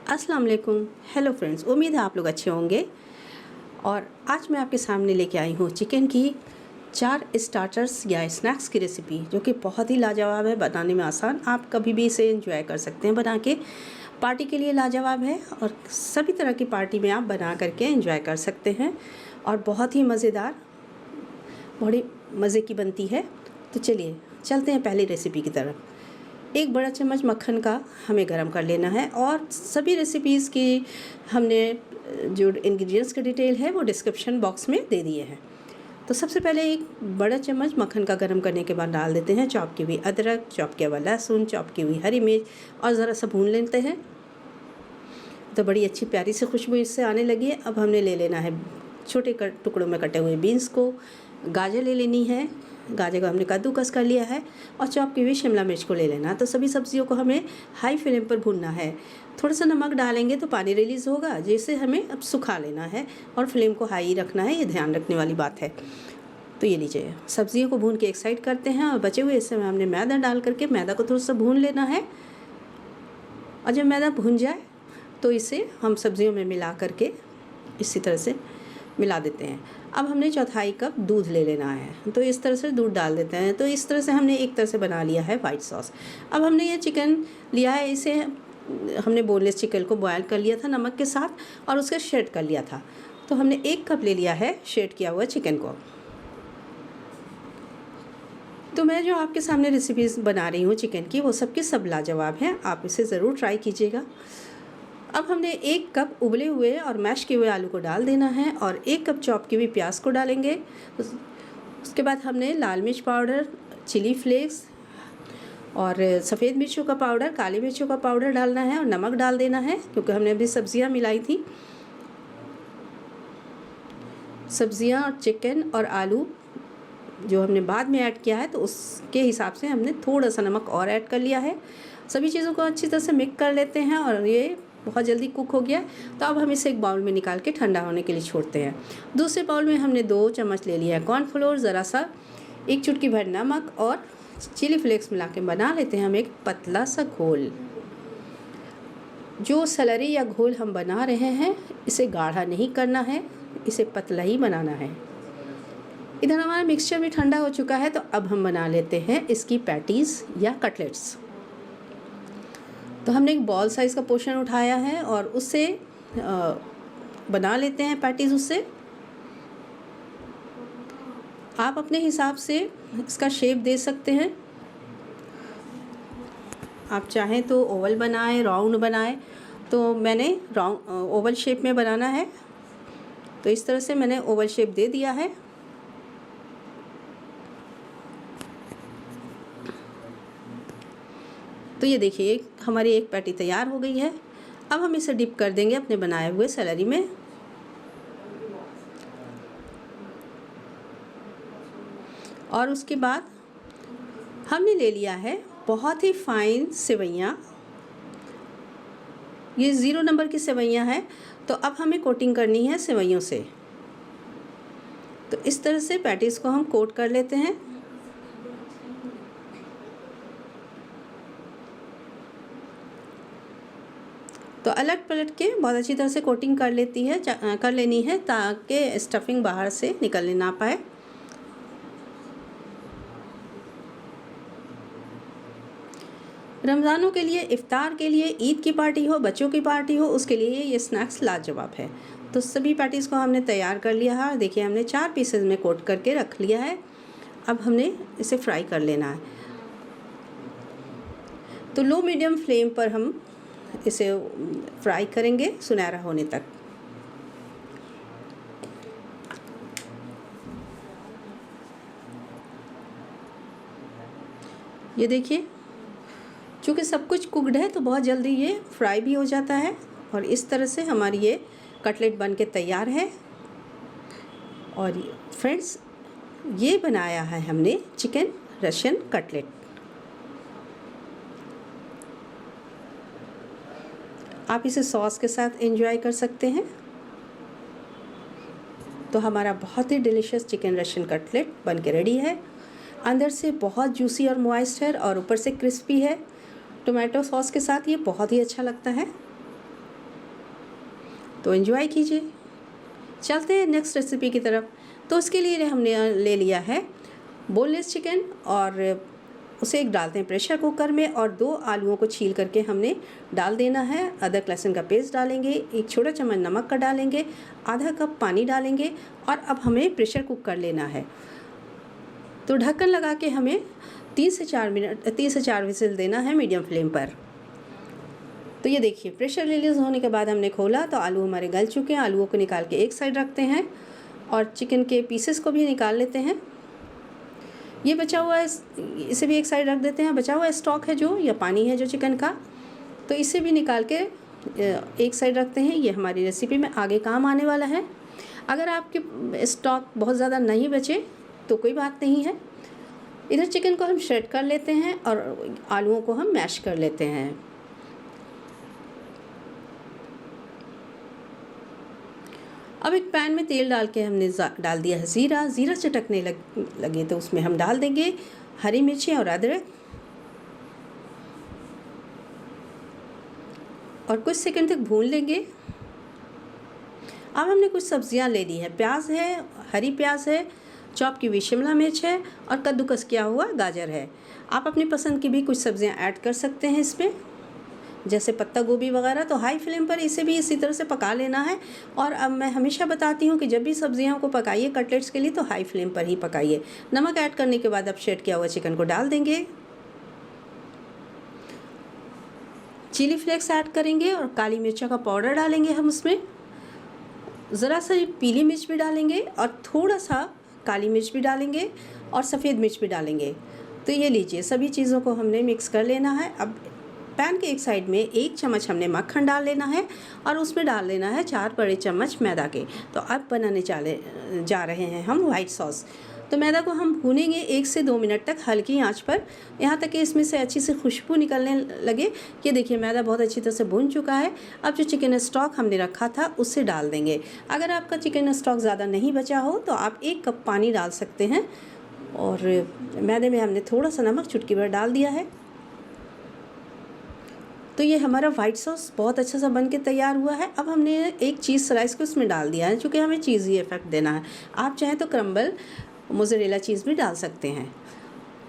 अस्सलाम वालेकुम। Hello friends, उम्मीद है आप लोग अच्छे होंगे। और आज मैं आपके सामने लेके आई हूँ चिकन की 4 स्टार्टर्स या स्नैक्स की रेसिपी, जो कि बहुत ही लाजवाब है, बनाने में आसान। आप कभी भी इसे एंजॉय कर सकते हैं बना के। पार्टी के लिए लाजवाब है और सभी तरह की पार्टी में आप बना करके एंजॉय कर सकते हैं और बहुत ही मज़ेदार, बड़ी मज़े की बनती है। तो चलिए चलते हैं पहली रेसिपी की तरफ। 1 बड़ा चम्मच मक्खन का हमें गरम कर लेना है और सभी रेसिपीज़ की हमने जो इंग्रेडिएंट्स की डिटेल है वो डिस्क्रिप्शन बॉक्स में दे दिए हैं। तो सबसे पहले 1 बड़ा चम्मच मक्खन का गरम करने के बाद डाल देते हैं चॉप की हुई अदरक, चॉप किया हुआ लहसुन, चॉप की हुई हरी मिर्च और ज़रा सा भून लेते हैं। तो बड़ी अच्छी प्यारी सी खुशबू इससे आने लगी है। अब हमने ले लेना है छोटे टुकड़ों में कटे हुए बीन्स को, गाजर ले लेनी है, गाजर को हमने कद्दूकस कर लिया है और चॉप की हुई शिमला मिर्च को ले लेना है। तो सभी सब्जियों को हमें हाई फ्लेम पर भूनना है। थोड़ा सा नमक डालेंगे तो पानी रिलीज़ होगा, जिसे हमें अब सुखा लेना है और फ्लेम को हाई रखना है, ये ध्यान रखने वाली बात है। तो ये लीजिए, सब्जियों को भून के एक साइड करते हैं और बचे हुए हिस्से में हमने मैदा डाल करके मैदा को थोड़ा सा भून लेना है। और जब मैदा भुन जाए तो इसे हम सब्जियों में मिला करके इसी तरह से मिला देते हैं। अब हमने 1/4 कप दूध ले लेना है, तो इस तरह से दूध डाल देते हैं। तो इस तरह से हमने एक तरह से बना लिया है वाइट सॉस। अब हमने ये चिकन लिया है, इसे हमने बोनलेस चिकन को बॉयल कर लिया था नमक के साथ और उसका शेड कर लिया था। तो हमने 1 कप ले लिया है शेड किया हुआ चिकन को। तो मैं जो आपके सामने रेसिपीज़ बना रही हूँ चिकन की, वो सबके सब लाजवाब हैं, आप इसे ज़रूर ट्राई कीजिएगा। अब हमने 1 कप उबले हुए और मैश किए हुए आलू को डाल देना है और 1 कप चॉप की हुई प्याज को डालेंगे। उसके बाद हमने लाल मिर्च पाउडर, चिली फ्लेक्स और सफ़ेद मिर्चों का पाउडर, काली मिर्चों का पाउडर डालना है और नमक डाल देना है, क्योंकि हमने अभी सब्जियां मिलाई थी। सब्जियां और चिकन और आलू जो हमने बाद में ऐड किया है, तो उसके हिसाब से हमने थोड़ा सा नमक और ऐड कर लिया है। सभी चीज़ों को अच्छी तरह से मिक्स कर लेते हैं और ये बहुत जल्दी कुक हो गया। तो अब हम इसे एक बाउल में निकाल के ठंडा होने के लिए छोड़ते हैं। दूसरे बाउल में हमने 2 चम्मच ले लिया है कॉर्नफ्लोर, ज़रा सा 1 चुटकी भर नमक और चिली फ्लेक्स मिला के बना लेते हैं हम एक पतला सा घोल। जो सलरी या घोल हम बना रहे हैं, इसे गाढ़ा नहीं करना है, इसे पतला ही बनाना है। इधर हमारा मिक्सचर भी ठंडा हो चुका है, तो अब हम बना लेते हैं इसकी पैटीज़ या कटलेट्स। तो हमने एक बॉल साइज़ का पोर्शन उठाया है और उससे बना लेते हैं पैटीज़। उससे आप अपने हिसाब से इसका शेप दे सकते हैं। आप चाहें तो ओवल बनाएं, राउंड बनाएं। तो मैंने ओवल शेप में बनाना है, तो इस तरह से मैंने ओवल शेप दे दिया है। तो ये देखिए, हमारी एक पैटी तैयार हो गई है। अब हम इसे डिप कर देंगे अपने बनाए हुए सैलरी में। और उसके बाद हमने ले लिया है बहुत ही फाइन सेवइयाँ। ये 0 नंबर की सेवइयाँ हैं। तो अब हमें कोटिंग करनी है सेवइयों से। तो इस तरह से पैटीज़ को हम कोट कर लेते हैं। तो अलट पलट के बहुत अच्छी तरह से कोटिंग कर लेनी है, ताकि स्टफिंग बाहर से निकलने ना पाए। रमज़ानों के लिए, इफ्तार के लिए, ईद की पार्टी हो, बच्चों की पार्टी हो, उसके लिए ये स्नैक्स लाजवाब है। तो सभी पैटीज़ को हमने तैयार कर लिया है। देखिए, हमने 4 पीसेज में कोट करके रख लिया है। अब हमने इसे फ्राई कर लेना है। तो लो मीडियम फ्लेम पर हम इसे फ्राई करेंगे सुनहरा होने तक। ये देखिए, चूँकि सब कुछ कुक्ड है तो बहुत जल्दी ये फ्राई भी हो जाता है। और इस तरह से हमारी ये कटलेट बन के तैयार है। और फ्रेंड्स, ये बनाया है हमने चिकन रशियन कटलेट। आप इसे सॉस के साथ एंजॉय कर सकते हैं। तो हमारा बहुत ही डिलीशियस चिकन रशियन कटलेट बन के रेडी है। अंदर से बहुत जूसी और मॉइस्ट है और ऊपर से क्रिस्पी है। टोमेटो सॉस के साथ ये बहुत ही अच्छा लगता है। तो एंजॉय कीजिए। चलते हैं नेक्स्ट रेसिपी की तरफ। तो उसके लिए हमने ले लिया है बोनलेस चिकन और उसे एक डालते हैं प्रेशर कुकर में और 2 आलूओं को छील करके हमने डाल देना है। अदरक लहसुन का पेस्ट डालेंगे, 1 छोटा चम्मच नमक का डालेंगे, आधा कप पानी डालेंगे और अब हमें प्रेशर कुक कर लेना है। तो ढक्कन लगा के हमें 3 से 4 विसिल देना है मीडियम फ्लेम पर। तो ये देखिए प्रेशर रिलीज़ होने के बाद हमने खोला तो आलू हमारे गल चुके हैं। आलूओं को निकाल के एक साइड रखते हैं और चिकन के पीसेस को भी निकाल लेते हैं। ये बचा हुआ है, इसे भी एक साइड रख देते हैं। बचा हुआ स्टॉक है जो या पानी है जो चिकन का, तो इसे भी निकाल के एक साइड रखते हैं। ये हमारी रेसिपी में आगे काम आने वाला है। अगर आपके स्टॉक बहुत ज़्यादा नहीं बचे तो कोई बात नहीं है। इधर चिकन को हम श्रेड कर लेते हैं और आलूओं को हम मैश कर लेते हैं। अब एक पैन में तेल डाल के हमने डाल दिया है ज़ीरा। ज़ीरा चटकने लगे तो उसमें हम डाल देंगे हरी मिर्ची और अदरक और कुछ सेकंड तक भून लेंगे। अब हमने कुछ सब्जियां ले ली है। प्याज है, हरी प्याज है, चॉप की हुई शिमला मिर्च है और कद्दूकस किया हुआ गाजर है। आप अपनी पसंद की भी कुछ सब्जियां ऐड कर सकते हैं इसमें, जैसे पत्ता गोभी वगैरह। तो हाई फ्लेम पर इसे भी इसी तरह से पका लेना है। और अब मैं हमेशा बताती हूँ कि जब भी सब्जियों को पकाइए कटलेट्स के लिए तो हाई फ्लेम पर ही पकाइए। नमक ऐड करने के बाद अब श्रेड किया हुआ चिकन को डाल देंगे, चिली फ्लेक्स ऐड करेंगे और काली मिर्चों का पाउडर डालेंगे हम उसमें। ज़रा सा पीली मिर्च भी डालेंगे और थोड़ा सा काली मिर्च भी डालेंगे और सफ़ेद मिर्च भी डालेंगे। तो ये लीजिए सभी चीज़ों को हमने मिक्स कर लेना है। अब पैन के एक साइड में 1 चम्मच हमने मक्खन डाल लेना है और उसमें डाल लेना है 4 बड़े चम्मच मैदा के। तो अब बनाने जा रहे हैं हम वाइट सॉस। तो मैदा को हम भूनेंगे 1 से 2 मिनट तक हल्की आंच पर, यहाँ तक कि इसमें से अच्छी से खुशबू निकलने लगे। ये देखिए मैदा बहुत अच्छी तरह से भून चुका है। अब जो चिकन स्टॉक हमने रखा था उससे डाल देंगे। अगर आपका चिकन स्टॉक ज़्यादा नहीं बचा हो तो आप 1 कप पानी डाल सकते हैं। और मैदे में हमने थोड़ा सा नमक चुटकी भर डाल दिया है। तो ये हमारा वाइट सॉस बहुत अच्छा सा बन के तैयार हुआ है। अब हमने एक चीज़ स्लाइस को इसमें डाल दिया है, चूँकि हमें चीज़ी इफेक्ट देना है। आप चाहें तो क्रम्बल मोज़रेला चीज़ भी डाल सकते हैं।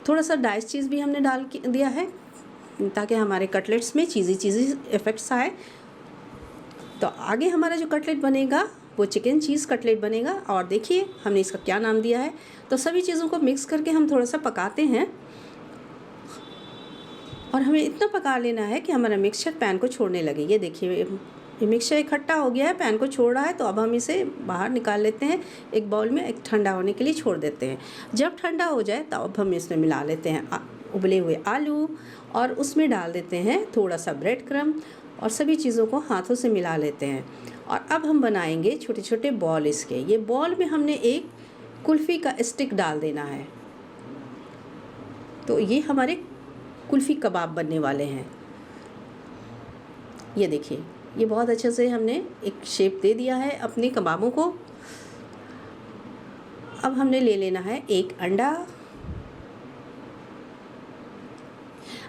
थोड़ा सा डाइस चीज़ भी हमने डाल दिया है ताकि हमारे कटलेट्स में चीज़ी इफेक्ट्स आए। तो आगे हमारा जो कटलेट बनेगा वो चिकन चीज़ कटलेट बनेगा। और देखिए हमने इसका क्या नाम दिया है। तो सभी चीज़ों को मिक्स करके हम थोड़ा सा पकाते हैं और हमें इतना पका लेना है कि हमारा मिक्सचर पैन को छोड़ने लगे। ये देखिए ये मिक्सचर इकट्ठा हो गया है, पैन को छोड़ रहा है। तो अब हम इसे बाहर निकाल लेते हैं एक बाउल में, एक ठंडा होने के लिए छोड़ देते हैं। जब ठंडा हो जाए तो अब हम इसमें मिला लेते हैं उबले हुए आलू और उसमें डाल देते हैं थोड़ा सा ब्रेड क्रम्ब और सभी चीज़ों को हाथों से मिला लेते हैं। और अब हम बनाएंगे छोटे छोटे बॉल इसके। ये बॉल में हमने एक कुल्फ़ी का स्टिक डाल देना है। तो ये हमारे कुल्फ़ी कबाब बनने वाले हैं। ये देखिए ये बहुत अच्छे से हमने एक शेप दे दिया है अपने कबाबों को। अब हमने ले लेना है एक अंडा।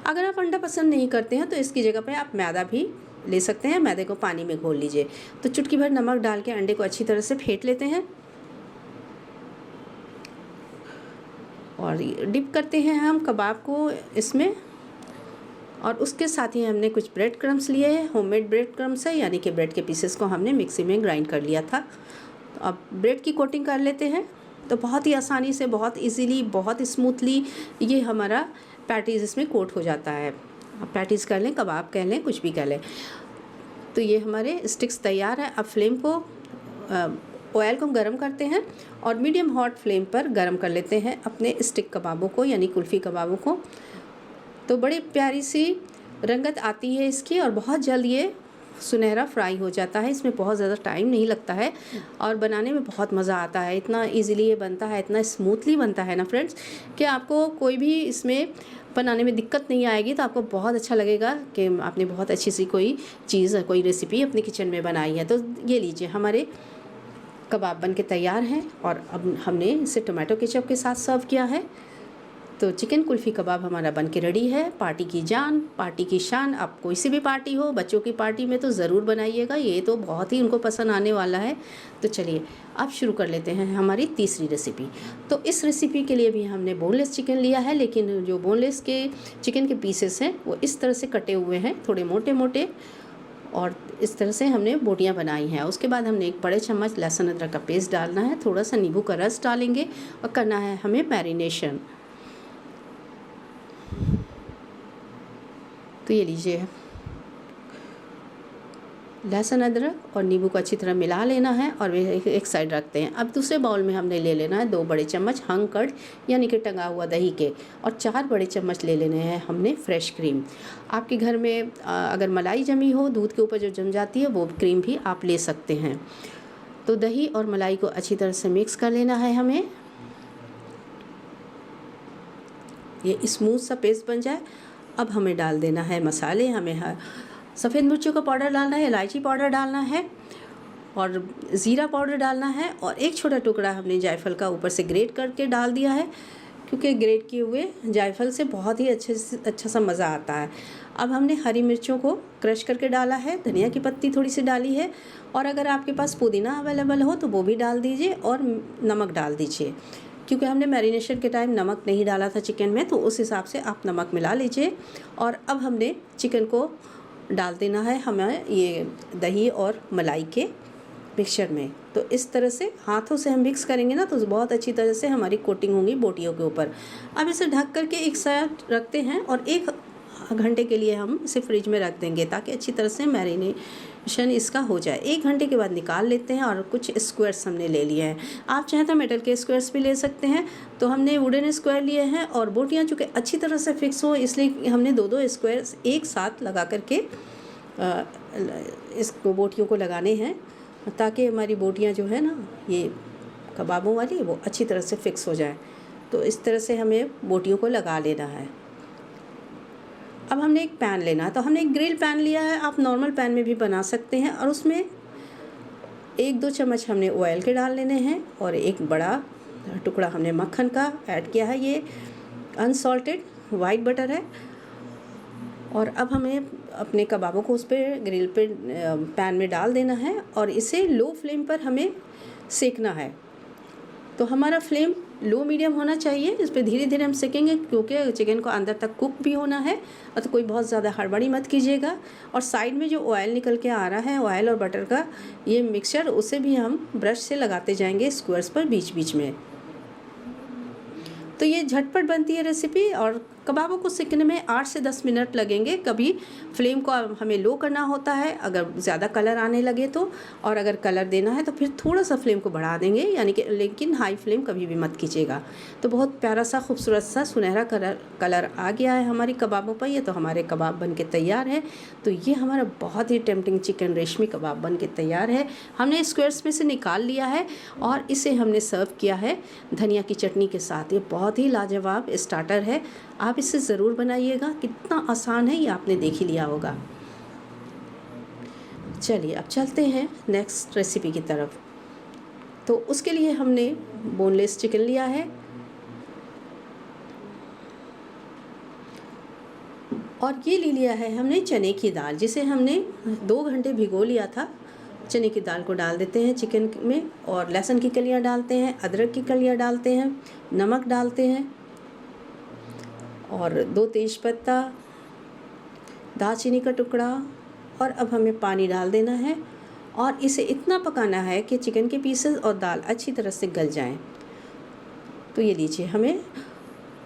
अगर आप अंडा पसंद नहीं करते हैं तो इसकी जगह पे आप मैदा भी ले सकते हैं। मैदे को पानी में घोल लीजिए। तो चुटकी भर नमक डाल के अंडे को अच्छी तरह से फेंट लेते हैं और डिप करते हैं हम कबाब को इसमें। और उसके साथ ही हमने कुछ ब्रेड क्रम्स लिए हैं, होममेड ब्रेड क्रम्स है, यानी कि ब्रेड के पीसेस को हमने मिक्सी में ग्राइंड कर लिया था। तो अब ब्रेड की कोटिंग कर लेते हैं। तो बहुत ही आसानी से, बहुत इजीली, बहुत स्मूथली ये हमारा पैटीज़ इसमें कोट हो जाता है। अब पैटीज़ कर लें, कबाब कह लें, कुछ भी कह लें। तो ये हमारे स्टिक्स तैयार है। अब फ्लेम को ऑयल को गर्म करते हैं और मीडियम हॉट फ्लेम पर गर्म कर लेते हैं अपने स्टिक कबाबों को, यानी कुल्फ़ी कबाबों को। तो बड़ी प्यारी सी रंगत आती है इसकी और बहुत जल्द ये सुनहरा फ्राई हो जाता है। इसमें बहुत ज़्यादा टाइम नहीं लगता है और बनाने में बहुत मज़ा आता है। इतना इजीली ये बनता है, इतना स्मूथली बनता है ना फ्रेंड्स, कि आपको कोई भी इसमें बनाने में दिक्कत नहीं आएगी। तो आपको बहुत अच्छा लगेगा कि आपने बहुत अच्छी सी कोई चीज़, कोई रेसिपी अपने किचन में बनाई है। तो ये लीजिए हमारे कबाब बन के तैयार हैं और अब हमने इसे टोमेटो केचप के साथ सर्व किया है। तो चिकन कुल्फ़ी कबाब हमारा बन के रेडी है। पार्टी की जान, पार्टी की शान। आप कोई सी भी पार्टी हो, बच्चों की पार्टी में तो ज़रूर बनाइएगा, ये तो बहुत ही उनको पसंद आने वाला है। तो चलिए अब शुरू कर लेते हैं हमारी तीसरी रेसिपी। तो इस रेसिपी के लिए भी हमने बोनलेस चिकन लिया है, लेकिन जो बोनलेस के चिकन के पीसेस हैं वो इस तरह से कटे हुए हैं, थोड़े मोटे मोटे, और इस तरह से हमने बोटियाँ बनाई हैं। उसके बाद हमने एक बड़े चम्मच लहसुन अदरक का पेस्ट डालना है, थोड़ा सा नींबू का रस डालेंगे और करना है हमें मैरिनेशन। तो ये लीजिए, लहसुन अदरक और नींबू को अच्छी तरह मिला लेना है और एक साइड रखते हैं। अब दूसरे बाउल में हमने ले लेना है 2 बड़े चम्मच हंग कर्ड यानी कि टंगा हुआ दही के, और 4 बड़े चम्मच ले लेने हैं हमने फ्रेश क्रीम। आपके घर में अगर मलाई जमी हो, दूध के ऊपर जो जम जाती है, वो क्रीम भी आप ले सकते हैं। तो दही और मलाई को अच्छी तरह से मिक्स कर लेना है हमें, ये स्मूथ सा पेस्ट बन जाए। अब हमें डाल देना है मसाले। हमें सफ़ेद मिर्चों का पाउडर डालना है, इलायची पाउडर डालना है और ज़ीरा पाउडर डालना है, और एक छोटा टुकड़ा हमने जायफल का ऊपर से ग्रेट करके डाल दिया है, क्योंकि ग्रेट किए हुए जायफल से बहुत ही अच्छा सा मज़ा आता है। अब हमने हरी मिर्चों को क्रश करके डाला है, धनिया की पत्ती थोड़ी सी डाली है, और अगर आपके पास पुदीना अवेलेबल हो तो वो भी डाल दीजिए, और नमक डाल दीजिए। क्योंकि हमने मैरिनेशन के टाइम नमक नहीं डाला था चिकन में, तो उस हिसाब से आप नमक मिला लीजिए। और अब हमने चिकन को डाल देना है हमें ये दही और मलाई के मिक्सचर में। तो इस तरह से हाथों से हम मिक्स करेंगे ना, तो बहुत अच्छी तरह से हमारी कोटिंग होंगी बोटियों के ऊपर। अब इसे ढक करके एक साइड रखते हैं और 1 घंटे के लिए हम इसे फ्रिज में रख देंगे, ताकि अच्छी तरह से मैरिनेशन इसका हो जाए। 1 घंटे के बाद निकाल लेते हैं, और कुछ स्क्वायर्स हमने ले लिए हैं। आप चाहें तो मेटल के स्क्वायर्स भी ले सकते हैं, तो हमने वुडन स्क्वायर लिए हैं। और बोटियाँ चूँकि अच्छी तरह से फिक्स हो, इसलिए हमने 2-2 स्क्वायर्स एक साथ लगा करके इसको बोटियों को लगाने हैं, ताकि हमारी बोटियाँ जो है ना, ये कबाबों वाली, वो अच्छी तरह से फिक्स हो जाए। तो इस तरह से हमें बोटियों को लगा लेना है। अब हमने एक पैन लेना है, तो हमने एक ग्रिल पैन लिया है, आप नॉर्मल पैन में भी बना सकते हैं, और उसमें 1-2 चम्मच हमने ऑयल के डाल लेने हैं, और एक बड़ा टुकड़ा हमने मक्खन का ऐड किया है। ये अनसॉल्टेड वाइट बटर है। और अब हमें अपने कबाबों को उस पर ग्रिल पे पैन में डाल देना है, और इसे लो फ्लेम पर हमें सेकना है। तो हमारा फ्लेम लो मीडियम होना चाहिए, इस पर धीरे धीरे हम सेकेंगे, क्योंकि चिकन को अंदर तक कुक भी होना है। और तो कोई बहुत ज़्यादा हड़बड़ी मत कीजिएगा। और साइड में जो ऑयल निकल के आ रहा है, ऑयल और बटर का ये मिक्सचर, उसे भी हम ब्रश से लगाते जाएंगे स्क्वायर्स पर बीच बीच में। तो ये झटपट बनती है रेसिपी, और कबाबों को सेकने में 8 से 10 मिनट लगेंगे। कभी फ्लेम को हमें लो करना होता है अगर ज़्यादा कलर आने लगे तो, और अगर कलर देना है तो फिर थोड़ा सा फ्लेम को बढ़ा देंगे, यानी कि, लेकिन हाई फ्लेम कभी भी मत कीजिएगा। तो बहुत प्यारा सा खूबसूरत सा सुनहरा कलर आ गया है हमारी कबाबों पर। ये तो हमारे कबाब बन के तैयार है। तो ये हमारा बहुत ही टेम्पटिंग चिकन रेशमी कबाब बन के तैयार है। हमने स्क्वायर्स में से निकाल लिया है, और इसे हमने सर्व किया है धनिया की चटनी के साथ। ये बहुत ही लाजवाब स्टार्टर है, आप इसे ज़रूर बनाइएगा। कितना आसान है ये आपने देख ही लिया होगा। चलिए अब चलते हैं नेक्स्ट रेसिपी की तरफ। तो उसके लिए हमने बोनलेस चिकन लिया है, और ये ले लिया है हमने चने की दाल, जिसे हमने 2 घंटे भिगो लिया था। चने की दाल को डाल देते हैं चिकन में, और लहसुन की कलियां डालते हैं, अदरक की कलियां डालते हैं, नमक डालते हैं, और 2 तेज़पत्ता, दालचीनी का टुकड़ा, और अब हमें पानी डाल देना है, और इसे इतना पकाना है कि चिकन के पीसेस और दाल अच्छी तरह से गल जाएं। तो ये लीजिए, हमें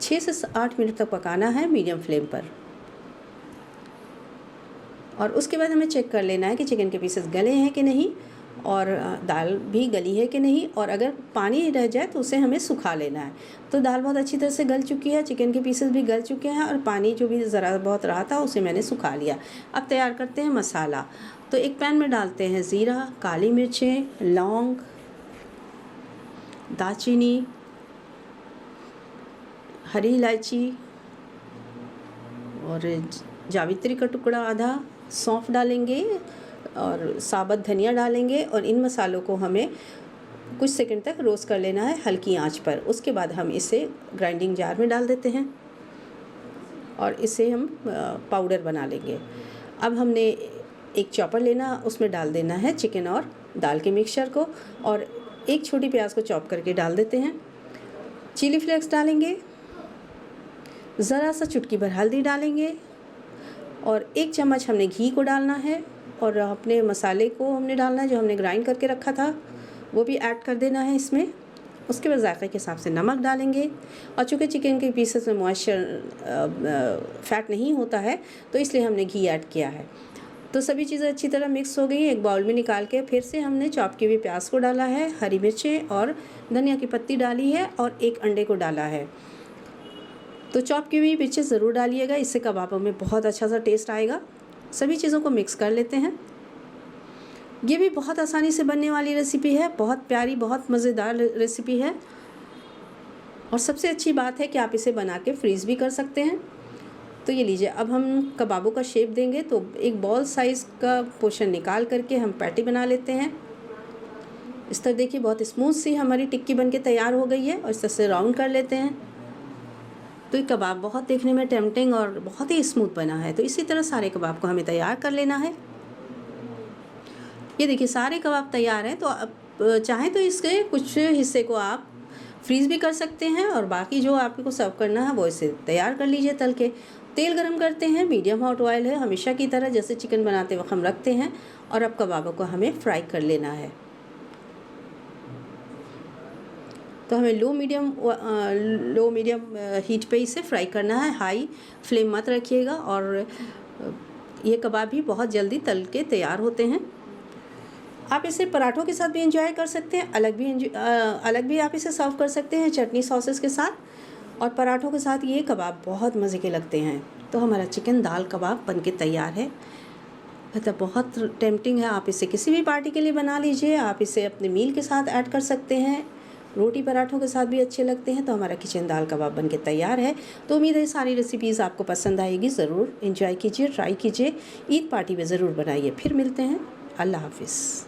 6 से 8 मिनट तक पकाना है मीडियम फ्लेम पर। और उसके बाद हमें चेक कर लेना है कि चिकन के पीसेस गले हैं कि नहीं, और दाल भी गली है कि नहीं, और अगर पानी रह जाए तो उसे हमें सुखा लेना है। तो दाल बहुत अच्छी तरह से गल चुकी है, चिकन के पीसेस भी गल चुके हैं, और पानी जो भी ज़रा बहुत रहा था उसे मैंने सुखा लिया। अब तैयार करते हैं मसाला। तो एक पैन में डालते हैं ज़ीरा, काली मिर्चें, लौंग, दालचीनी, हरी इलायची, और जावित्री का टुकड़ा आधा, सौंफ डालेंगे, और साबुत धनिया डालेंगे। और इन मसालों को हमें कुछ सेकंड तक रोस्ट कर लेना है हल्की आंच पर। उसके बाद हम इसे ग्राइंडिंग जार में डाल देते हैं और इसे हम पाउडर बना लेंगे। अब हमने एक चॉपर लेना, उसमें डाल देना है चिकन और दाल के मिक्सचर को और एक छोटी प्याज को चॉप करके डाल देते हैं। चिली फ्लेक्स डालेंगे, ज़रा सा चुटकी भर हल्दी डालेंगे और 1 चम्मच हमने घी को डालना है और अपने मसाले को हमने डालना है जो हमने ग्राइंड करके रखा था, वो भी ऐड कर देना है इसमें। उसके बाद जायके के हिसाब से नमक डालेंगे और चूँकि चिकन के पीसेस में मॉइस्चर फैट नहीं होता है तो इसलिए हमने घी ऐड किया है। तो सभी चीज़ें अच्छी तरह मिक्स हो गई। एक बाउल में निकाल के फिर से हमने चॉप की हुई प्याज को डाला है, हरी मिर्चें और धनिया की पत्ती डाली है और 1 अंडे को डाला है। तो चॉप की हुई मिर्चें ज़रूर डालिएगा, इससे कबाबों में बहुत अच्छा सा टेस्ट आएगा। सभी चीज़ों को मिक्स कर लेते हैं। ये भी बहुत आसानी से बनने वाली रेसिपी है, बहुत प्यारी, बहुत मज़ेदार रेसिपी है और सबसे अच्छी बात है कि आप इसे बना के फ्रीज़ भी कर सकते हैं। तो ये लीजिए, अब हम कबाबों का शेप देंगे तो एक बॉल साइज़ का पोर्शन निकाल करके हम पैटी बना लेते हैं। इस तरह देखिए बहुत स्मूथ सी हमारी टिक्की बनके तैयार हो गई है और इस तरह से राउंड कर लेते हैं। तो ये कबाब बहुत देखने में टेम्पटिंग और बहुत ही स्मूथ बना है। तो इसी तरह सारे कबाब को हमें तैयार कर लेना है। ये देखिए सारे कबाब तैयार हैं। तो अब चाहें तो इसके कुछ हिस्से को आप फ्रीज़ भी कर सकते हैं और बाकी जो आपको सर्व करना है वो इसे तैयार कर लीजिए तल के। तेल गरम करते हैं, मीडियम हॉट ऑयल है हमेशा की तरह जैसे चिकन बनाते वक्त हम रखते हैं और अब कबाबों को हमें फ्राई कर लेना है। तो हमें लो मीडियम हीट पे इसे फ्राई करना है, हाई फ्लेम मत रखिएगा। और ये कबाब भी बहुत जल्दी तल के तैयार होते हैं। आप इसे पराठों के साथ भी एंजॉय कर सकते हैं, अलग भी आप इसे सर्व कर सकते हैं चटनी सॉसेस के साथ। और पराठों के साथ ये कबाब बहुत मज़े के लगते हैं। तो हमारा चिकन दाल कबाब बनके तैयार है। मतलब बहुत टेम्पटिंग है। आप इसे किसी भी पार्टी के लिए बना लीजिए, आप इसे अपने मील के साथ ऐड कर सकते हैं, रोटी पराठों के साथ भी अच्छे लगते हैं। तो हमारा किचन दाल कबाब बनके तैयार है। तो उम्मीद है सारी रेसिपीज़ आपको पसंद आएगी। ज़रूर एंजॉय कीजिए, ट्राई कीजिए, ईद पार्टी में ज़रूर बनाइए। फिर मिलते हैं, अल्लाह हाफिज़।